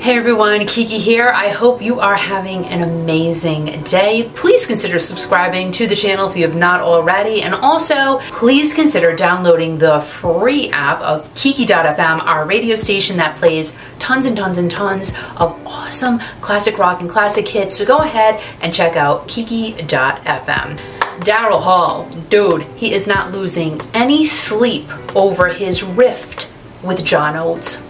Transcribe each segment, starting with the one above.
Hey everyone, Kiki here. I hope you are having an amazing day. Please consider subscribing to the channel if you have not already, and also please consider downloading the free app of Kiki.fm, our radio station that plays tons and tons and tons of awesome classic rock and classic hits. So go ahead and check out Kiki.fm. Daryl Hall, dude, he is not losing any sleep over his rift with John Oates.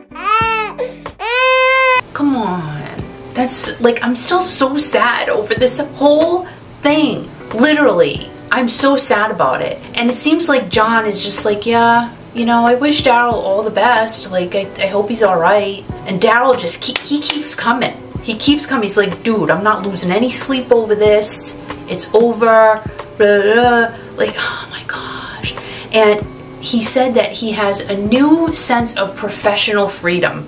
Come on. That's like, I'm still so sad over this whole thing. Literally, I'm so sad about it. And it seems like John is just like, yeah, you know, I wish Daryl all the best. Like, I hope he's all right. And Daryl just, he keeps coming. He keeps coming. He's like, dude, I'm not losing any sleep over this. It's over. Blah, blah. Like, oh my gosh. And he said that he has a new sense of professional freedom.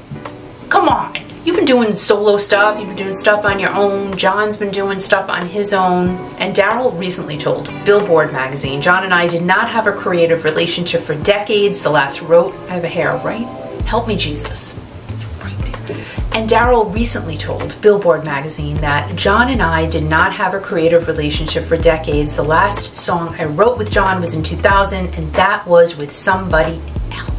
Come on. You've been doing solo stuff, you've been doing stuff on your own, John's been doing stuff on his own, and Daryl recently told Billboard magazine, John and I did not have a creative relationship for decades. The last wrote, I have a hair, right? Help me, Jesus. Right there. And Daryl recently told Billboard magazine that John and I did not have a creative relationship for decades. The last song I wrote with John was in 2000, and that was with somebody else.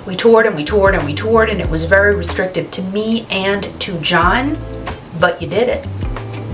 We toured and we toured and we toured, and it was very restrictive to me and to John, but you did it.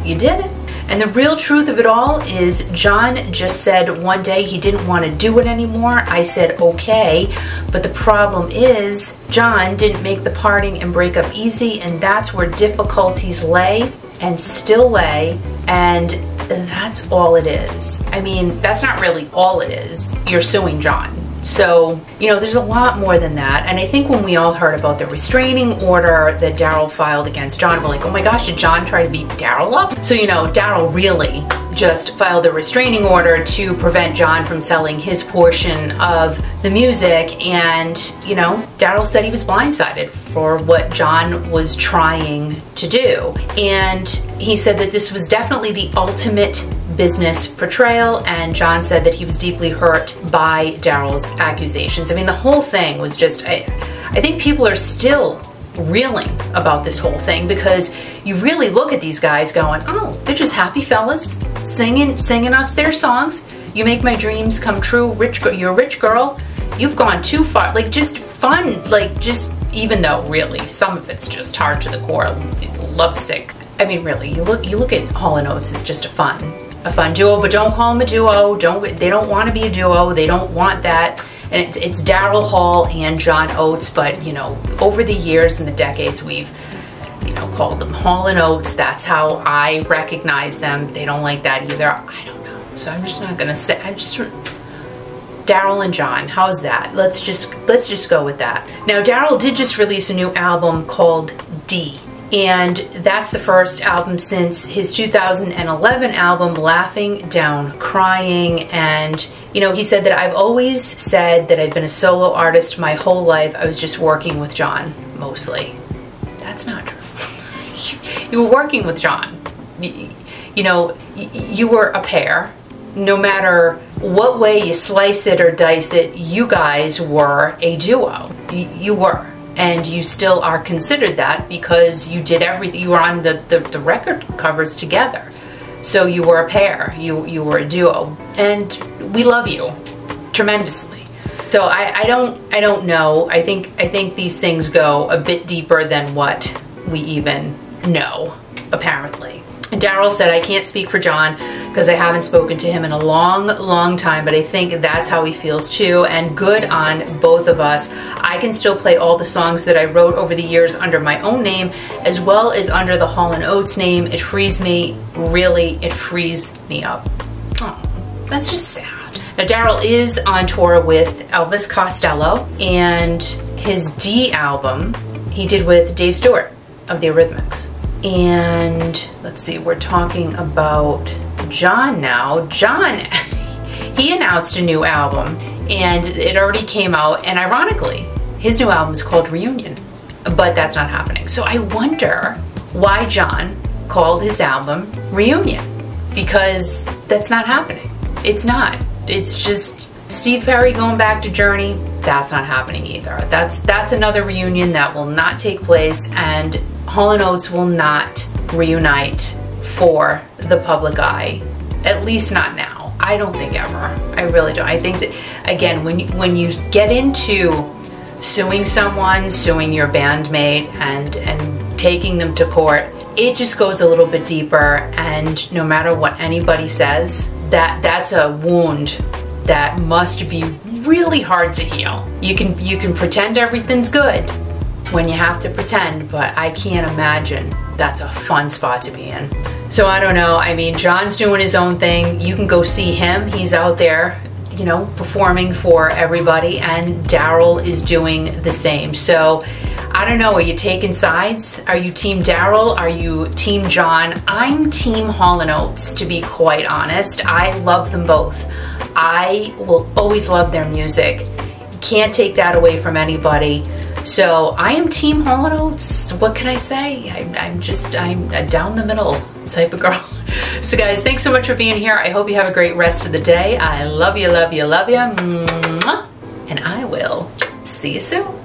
You did it. And the real truth of it all is John just said one day he didn't want to do it anymore. I said, okay, but the problem is John didn't make the parting and breakup easy, and that's where difficulties lay and still lay, and that's all it is. I mean, that's not really all it is. You're suing John. So, you know, there's a lot more than that. And I think when we all heard about the restraining order that Daryl filed against John, we're like, oh my gosh, did John try to beat Daryl up? So, you know, Daryl really just filed a restraining order to prevent John from selling his portion of the music. And, you know, Daryl said he was blindsided for what John was trying to do. And he said that this was definitely the ultimate business portrayal, and John said that he was deeply hurt by Daryl's accusations. I mean, the whole thing was just, I think people are still reeling about this whole thing, because you really look at these guys going, oh, they're just happy fellas singing us their songs. You make my dreams come true, you're a rich girl. You've gone too far. Like, just fun, like, just, even though really some of it's just hard to the core, lovesick. I mean, really, you look at Hall & Oates, it's just a fun duo, but don't call them a duo. They don't want to be a duo. They don't want that. And it's Daryl Hall and John Oates, but, you know, over the years and the decades, we've, you know, called them Hall & Oates. That's how I recognize them. They don't like that either. I don't know. So I'm just not gonna say. Daryl and John. How's that? Let's just go with that. Now, Daryl did just release a new album called D. And that's the first album since his 2011 album, Laughing Down Crying. And, you know, he said that I've always said that I've been a solo artist my whole life. I was just working with John, mostly. That's not true. You were working with John. You know, you were a pair. No matter what way you slice it or dice it, you guys were a duo. You were. And you still are considered that, because you did everything. You were on the record covers together. So you were a pair. You were a duo. And we love you tremendously. So I don't know. I think these things go a bit deeper than what we even know, apparently. And Daryl said, I can't speak for John because I haven't spoken to him in a long, long time, but I think that's how he feels too, and good on both of us. I can still play all the songs that I wrote over the years under my own name, as well as under the Hall & Oates name. It frees me, really, it frees me up. Oh, that's just sad. Now, Daryl is on tour with Elvis Costello, and his D album he did with Dave Stewart of the Eurythmics. And let's see, we're talking about John now. John, he announced a new album, and it already came out, and ironically, his new album is called Reunion, but that's not happening. So I wonder why John called his album Reunion, because that's not happening. It's not. It's just Steve Perry going back to Journey, that's not happening either. That's another reunion that will not take place, and Hall & Oates will not reunite for the public eye, at least not now. I don't think ever. I really don't. I think that, again, when you get into suing someone, suing your bandmate, and taking them to court, it just goes a little bit deeper, and no matter what anybody says, that's a wound that must be really hard to heal. You can pretend everything's good when you have to pretend, but I can't imagine that's a fun spot to be in. So I don't know. I mean, John's doing his own thing. You can go see him. He's out there, you know, performing for everybody, and Daryl is doing the same. So I don't know, are you taking sides? Are you team Daryl? Are you team John? I'm team Hall & Oates, to be quite honest. I love them both. I will always love their music. Can't take that away from anybody. So I am team Hall & Oates. What can I say? I'm a down the middle type of girl. So guys, thanks so much for being here. I hope you have a great rest of the day. I love you, love you, love you. And I will see you soon.